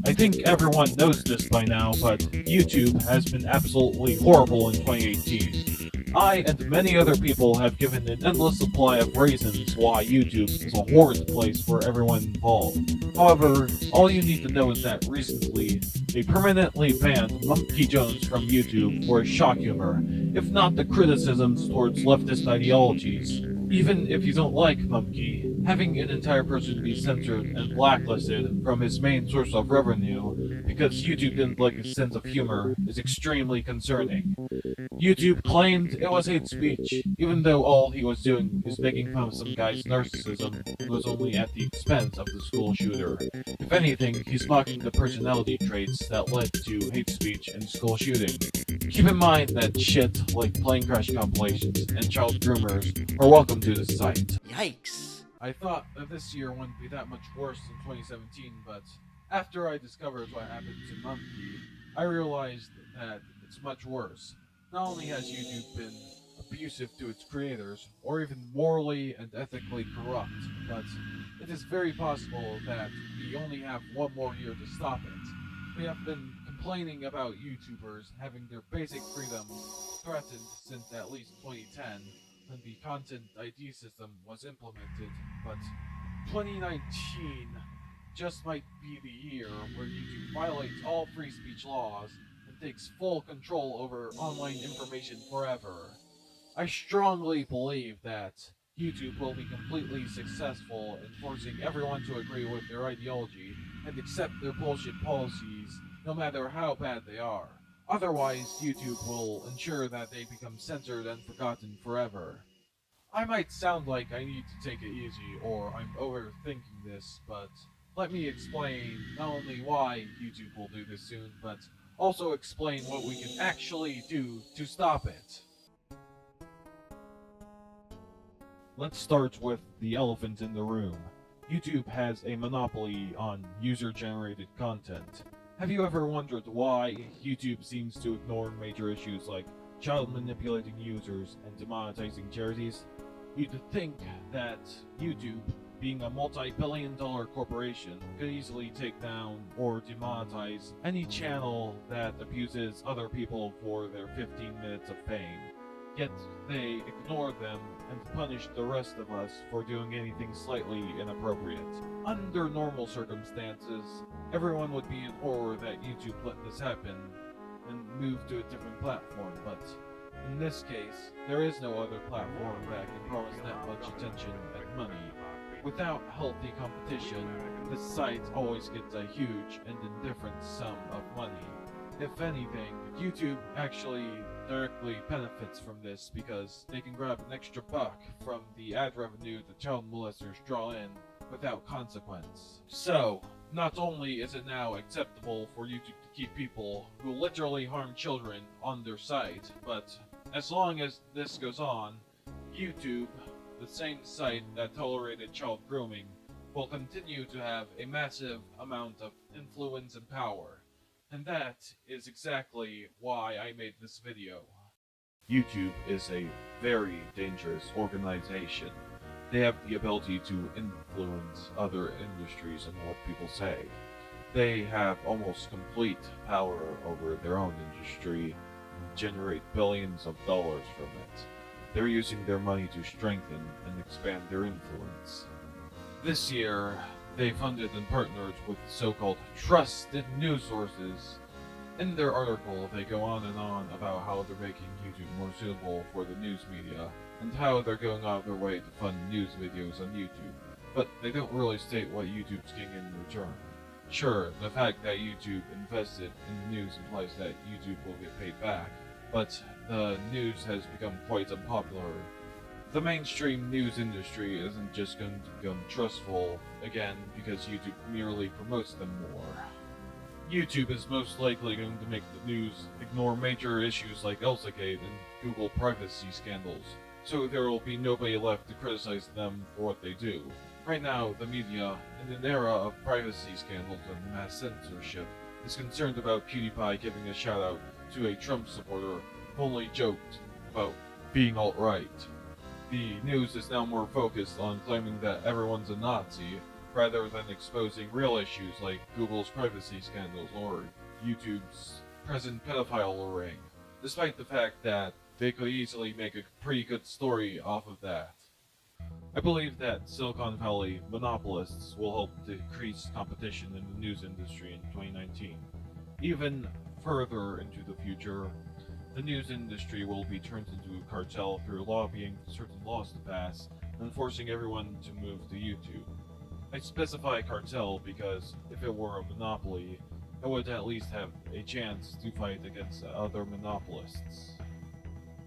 I think everyone knows this by now, but YouTube has been absolutely horrible in 2018. I and many other people have given an endless supply of reasons why YouTube is a horrid place for everyone involved. However, all you need to know is that recently, they permanently banned Monkey Jones from YouTube for his shock humor, if not the criticisms towards leftist ideologies. Even if you don't like Monkey, having an entire person be censored and blacklisted from his main source of revenue because YouTube didn't like his sense of humor is extremely concerning. YouTube claimed it was hate speech, even though all he was doing is making fun of some guy's narcissism and was only at the expense of the school shooter. If anything, he's mocking the personality traits that led to hate speech and school shooting. Keep in mind that shit like plane crash compilations and child groomers are welcome to the site. Yikes. I thought that this year wouldn't be that much worse than 2017, but after I discovered what happened to Monkey, I realized that it's much worse. Not only has YouTube been abusive to its creators, or even morally and ethically corrupt, but it is very possible that we only have one more year to stop it. We have been complaining about YouTubers having their basic freedoms threatened since at least 2010, when the Content ID system was implemented, but 2019 just might be the year where YouTube violates all free speech laws and takes full control over online information forever. I strongly believe that YouTube will be completely successful in forcing everyone to agree with their ideology and accept their bullshit policies, no matter how bad they are. Otherwise, YouTube will ensure that they become censored and forgotten forever. I might sound like I need to take it easy or I'm overthinking this, but let me explain not only why YouTube will do this soon, but also explain what we can actually do to stop it. Let's start with the elephant in the room. YouTube has a monopoly on user-generated content. Have you ever wondered why YouTube seems to ignore major issues like child manipulating users and demonetizing charities? You'd think that YouTube, being a multi-billion-dollar corporation, could easily take down or demonetize any channel that abuses other people for their 15 minutes of fame. Yet they ignore them and punish the rest of us for doing anything slightly inappropriate. Under normal circumstances, everyone would be in horror that YouTube let this happen and move to a different platform, but in this case, there is no other platform that can promise that much attention and money. Without healthy competition, the site always gets a huge and indifferent sum of money. If anything, YouTube actually directly benefits from this because they can grab an extra buck from the ad revenue the child molesters draw in without consequence. So, not only is it now acceptable for YouTube to keep people who literally harm children on their site, but as long as this goes on, YouTube, the same site that tolerated child grooming, will continue to have a massive amount of influence and power. And that is exactly why I made this video. YouTube is a very dangerous organization. They have the ability to influence other industries and what people say. They have almost complete power over their own industry and generate billions of dollars from it. They're using their money to strengthen and expand their influence. This year, they funded and partnered with so-called trusted news sources. In their article, they go on and on about how they're making YouTube more suitable for the news media, and how they're going out of their way to fund news videos on YouTube, but they don't really state what YouTube's getting in return. Sure, the fact that YouTube invested in the news implies that YouTube will get paid back, but the news has become quite unpopular. The mainstream news industry isn't just going to become trustful again because YouTube merely promotes them more. YouTube is most likely going to make the news ignore major issues like ElsaGate and Google privacy scandals, so there will be nobody left to criticize them for what they do. Right now, the media, in an era of privacy scandals and mass censorship, is concerned about PewDiePie giving a shout-out to a Trump supporter who only joked about being alt-right. The news is now more focused on claiming that everyone's a Nazi, rather than exposing real issues like Google's privacy scandals or YouTube's present pedophile ring, despite the fact that they could easily make a pretty good story off of that. I believe that Silicon Valley monopolists will help decrease competition in the news industry in 2019. Even further into the future, the news industry will be turned into a cartel through lobbying certain laws to pass and forcing everyone to move to YouTube. I specify cartel because if it were a monopoly, it would at least have a chance to fight against other monopolists.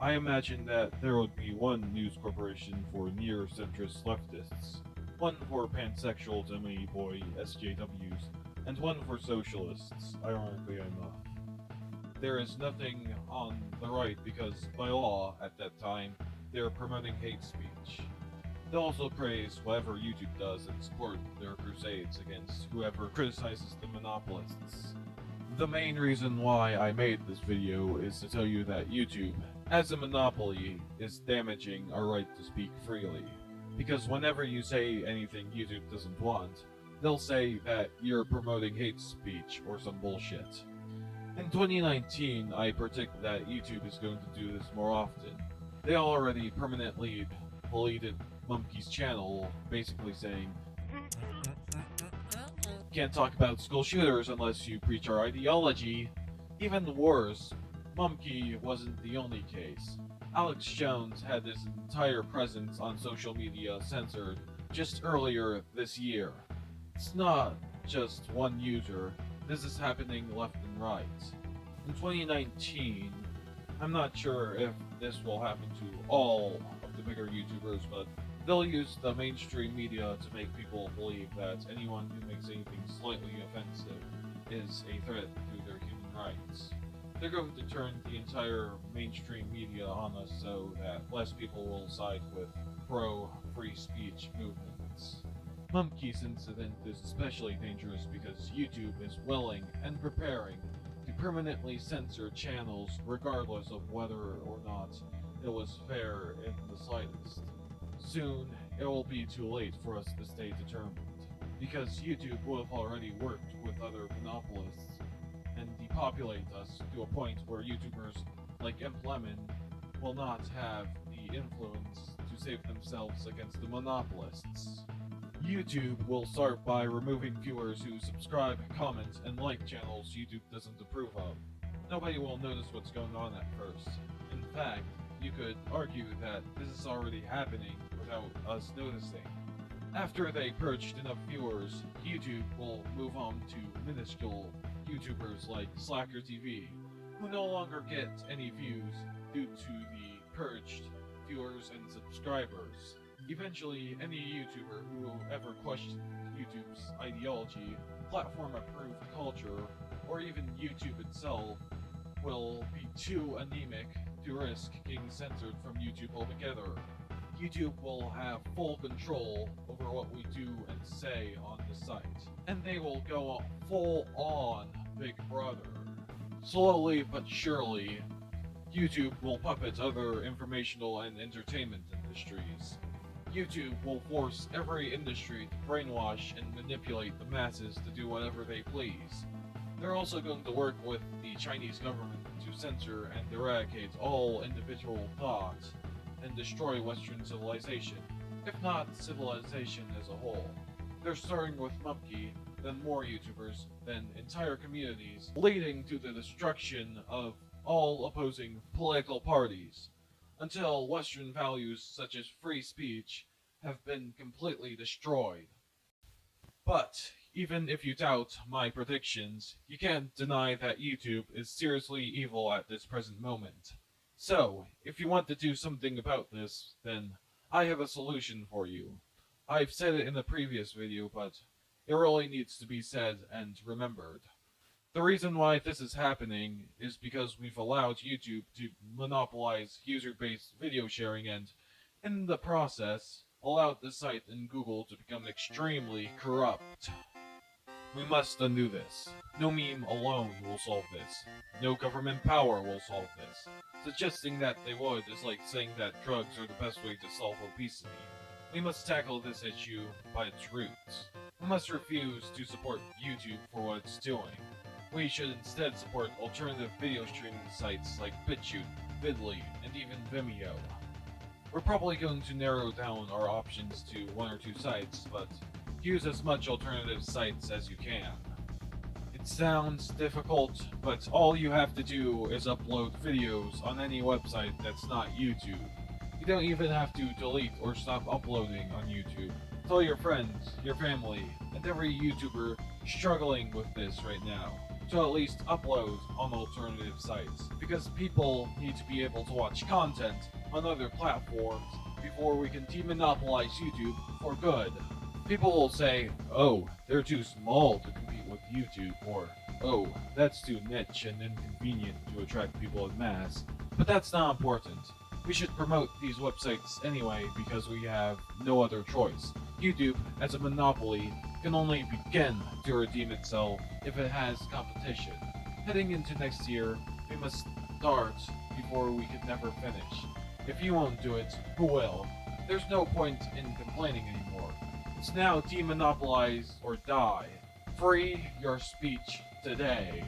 I imagine that there would be one news corporation for near-centrist leftists, one for pansexual Demi Boy SJWs, and one for socialists, ironically enough. There is nothing on the right because, by law, at that time, they are promoting hate speech. They'll also praise whatever YouTube does and support their crusades against whoever criticizes the monopolists. The main reason why I made this video is to tell you that YouTube, as a monopoly, is damaging our right to speak freely. Because whenever you say anything YouTube doesn't want, they'll say that you're promoting hate speech or some bullshit. In 2019, I predict that YouTube is going to do this more often. They already permanently deleted Mumkey's channel, basically saying, "Can't talk about school shooters unless you preach our ideology." Even worse, Mumkey wasn't the only case. Alex Jones had his entire presence on social media censored just earlier this year. It's not just one user, this is happening left and right. In 2019, I'm not sure if this will happen to all of the bigger YouTubers, but they'll use the mainstream media to make people believe that anyone who makes anything slightly offensive is a threat to their human rights. They're going to turn the entire mainstream media on us so that less people will side with pro-free speech movements. Mumkey's incident is especially dangerous because YouTube is willing and preparing to permanently censor channels regardless of whether or not it was fair in the slightest. Soon, it will be too late for us to stay determined, because YouTube will have already worked with other monopolists and depopulate us to a point where YouTubers like Imp Lemon will not have the influence to save themselves against the monopolists. YouTube will start by removing viewers who subscribe, comment, and like channels YouTube doesn't approve of. Nobody will notice what's going on at first. In fact, you could argue that this is already happening without us noticing. After they purged enough viewers, YouTube will move on to minuscule YouTubers like Slacker TV, who no longer get any views due to the purged viewers and subscribers. Eventually, any YouTuber who ever questioned YouTube's ideology, platform-approved culture, or even YouTube itself will be too anemic to risk getting censored from YouTube altogether. YouTube will have full control over what we do and say on the site, and they will go full on Big Brother. Slowly but surely, YouTube will puppet other informational and entertainment industries. YouTube will force every industry to brainwash and manipulate the masses to do whatever they please. They're also going to work with the Chinese government to censor and eradicate all individual thought and destroy Western civilization, if not civilization as a whole. They're starting with Mumkey, then more YouTubers, then entire communities, leading to the destruction of all opposing political parties, until Western values such as free speech have been completely destroyed. But even if you doubt my predictions, you can't deny that YouTube is seriously evil at this present moment. So, if you want to do something about this, then I have a solution for you. I've said it in a previous video, but it really needs to be said and remembered. The reason why this is happening is because we've allowed YouTube to monopolize user-based video sharing and, in the process, allowed the site and Google to become extremely corrupt. We must undo this. No meme alone will solve this. No government power will solve this. Suggesting that they would is like saying that drugs are the best way to solve obesity. We must tackle this issue by its roots. We must refuse to support YouTube for what it's doing. We should instead support alternative video streaming sites like BitChute, Vidly, and even Vimeo. We're probably going to narrow down our options to one or two sites, but use as much alternative sites as you can. It sounds difficult, but all you have to do is upload videos on any website that's not YouTube. You don't even have to delete or stop uploading on YouTube. Tell your friends, your family, and every YouTuber struggling with this right now to at least upload on alternative sites, because people need to be able to watch content on other platforms before we can demonopolize YouTube for good. People will say, oh, they're too small to compete with YouTube, or oh, that's too niche and inconvenient to attract people en masse. But that's not important. We should promote these websites anyway because we have no other choice. YouTube, as a monopoly, can only begin to redeem itself if it has competition. Heading into next year, we must start before we can never finish. If you won't do it, who will? There's no point in complaining anymore. It's now demonopolize or die. Free your speech today.